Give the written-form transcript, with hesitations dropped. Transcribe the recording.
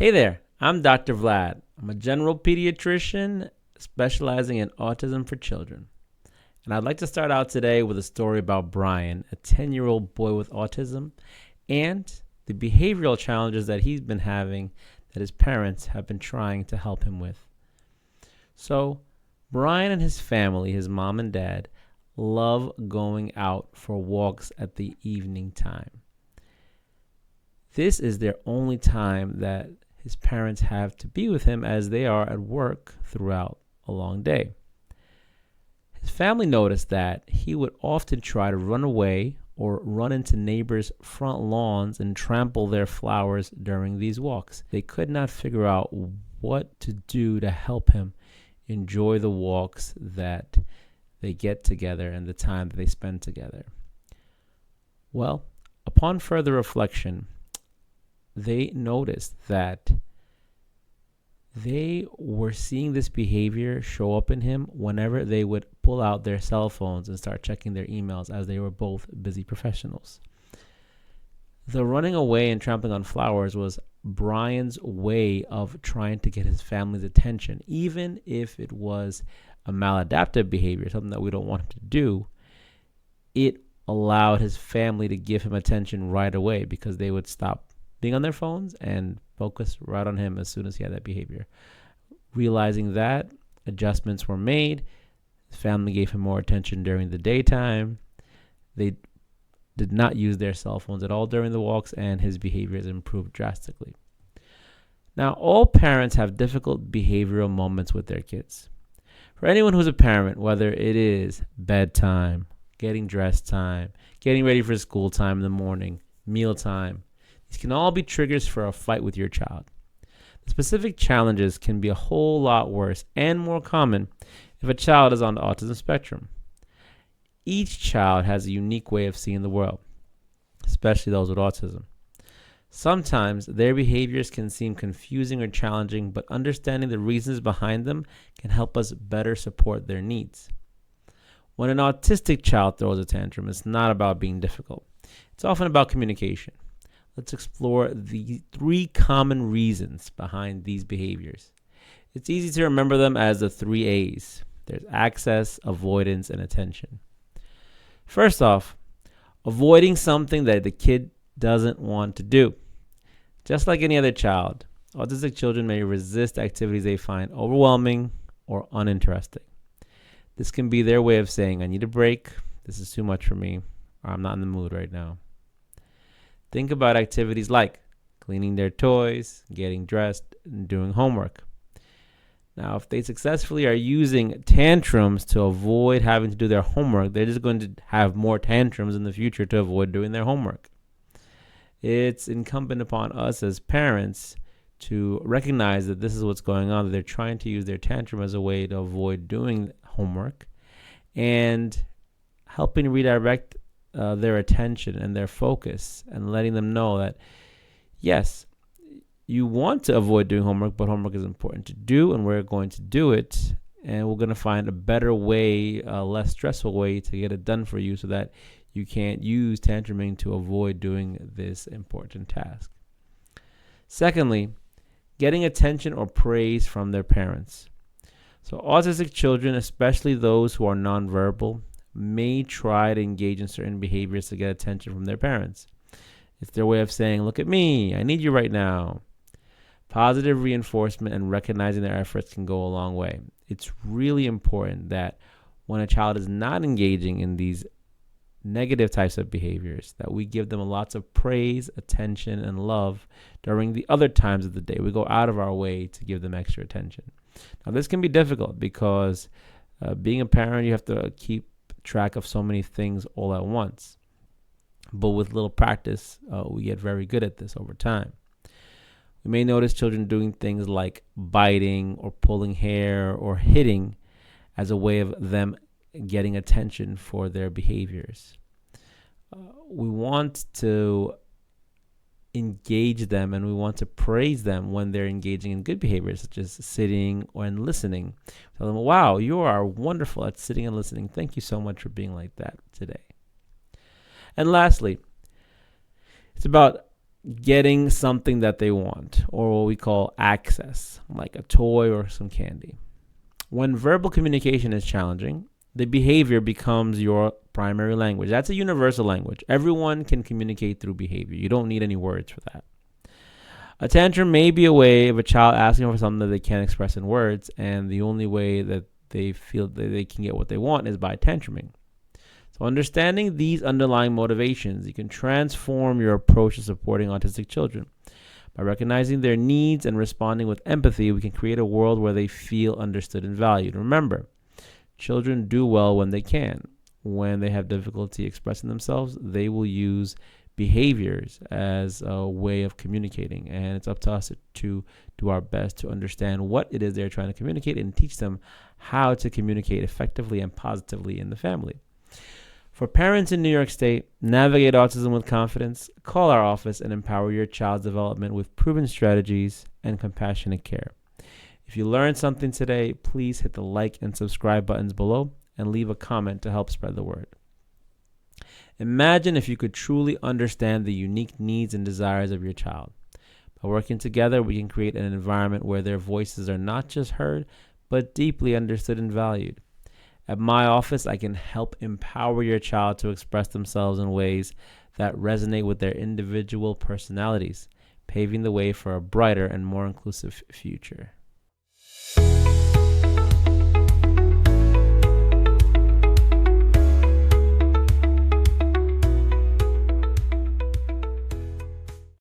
Hey there, I'm Dr. Vlad. I'm a general pediatrician specializing in autism for children. And I'd like to start out today with a story about Brian, a 10-year-old boy with autism, and the behavioral challenges that he's been having that his parents have been trying to help him with. So, Brian and his family, his mom and dad, love going out for walks at the evening time. This is their only time that his parents have to be with him as they are at work throughout a long day. His family noticed that he would often try to run away or run into neighbors' front lawns and trample their flowers during these walks. They could not figure out what to do to help him enjoy the walks that they get together and the time that they spend together. Well, upon further reflection, they noticed that they were seeing this behavior show up in him whenever they would pull out their cell phones and start checking their emails, as they were both busy professionals. The running away and trampling on flowers was Brian's way of trying to get his family's attention, even if it was a maladaptive behavior, something that we don't want him to do. It allowed his family to give him attention right away because they would stop being on their phones and focus right on him as soon as he had that behavior. Realizing that, adjustments were made. His family gave him more attention during the daytime. They did not use their cell phones at all during the walks, and his behavior has improved drastically. Now, all parents have difficult behavioral moments with their kids. For anyone who's a parent, whether it is bedtime, getting dressed time, getting ready for school time in the morning, mealtime, these can all be triggers for a fight with your child. The specific challenges can be a whole lot worse and more common if a child is on the autism spectrum. Each child has a unique way of seeing the world, especially those with autism. Sometimes their behaviors can seem confusing or challenging, but understanding the reasons behind them can help us better support their needs. When an autistic child throws a tantrum, it's not about being difficult. It's often about communication. Let's explore the 3 common reasons behind these behaviors. It's easy to remember them as the 3 A's. There's access, avoidance, and attention. First off, avoiding something that the kid doesn't want to do. Just like any other child, autistic children may resist activities they find overwhelming or uninteresting. This can be their way of saying, I need a break, this is too much for me, or I'm not in the mood right now. Think about activities like cleaning their toys, getting dressed, and doing homework. Now, if they successfully are using tantrums to avoid having to do their homework, they're just going to have more tantrums in the future to avoid doing their homework. It's incumbent upon us as parents to recognize that this is what's going on, that they're trying to use their tantrum as a way to avoid doing homework, and helping redirect their attention and their focus, and letting them know that, yes, you want to avoid doing homework, but homework is important to do, and we're going to do it, and we're going to find a better way, a less stressful way to get it done for you so that you can't use tantruming to avoid doing this important task. Secondly, getting attention or praise from their parents. So autistic children, especially those who are nonverbal, may try to engage in certain behaviors to get attention from their parents. It's their way of saying, look at me, I need you right now. Positive reinforcement and recognizing their efforts can go a long way. It's really important that when a child is not engaging in these negative types of behaviors, that we give them lots of praise, attention, and love during the other times of the day. We go out of our way to give them extra attention. Now, this can be difficult because being a parent, you have to keep track of so many things all at once. But with little practice, we get very good at this over time. We may notice children doing things like biting or pulling hair or hitting as a way of them getting attention for their behaviors. We want to engage them, and we want to praise them when they're engaging in good behaviors, such as sitting and listening. Tell them, wow, you are wonderful at sitting and listening. Thank you so much for being like that today. And lastly, it's about getting something that they want, or what we call access, like a toy or some candy. When verbal communication is challenging, the behavior becomes your primary language. That's a universal language. Everyone can communicate through behavior. You don't need any words for that. A tantrum may be a way of a child asking for something that they can't express in words, and the only way that they feel that they can get what they want is by tantruming. So understanding these underlying motivations, you can transform your approach to supporting autistic children. By recognizing their needs and responding with empathy, we can create a world where they feel understood and valued. Remember, children do well when they can. When they have difficulty expressing themselves, they will use behaviors as a way of communicating. And it's up to us to do our best to understand what it is they're trying to communicate and teach them how to communicate effectively and positively in the family. For parents in New York State, navigate autism with confidence. Call our office and empower your child's development with proven strategies and compassionate care. If you learned something today, please hit the like and subscribe buttons below and leave a comment to help spread the word. Imagine if you could truly understand the unique needs and desires of your child. By working together, we can create an environment where their voices are not just heard, but deeply understood and valued. At my office, I can help empower your child to express themselves in ways that resonate with their individual personalities, paving the way for a brighter and more inclusive future.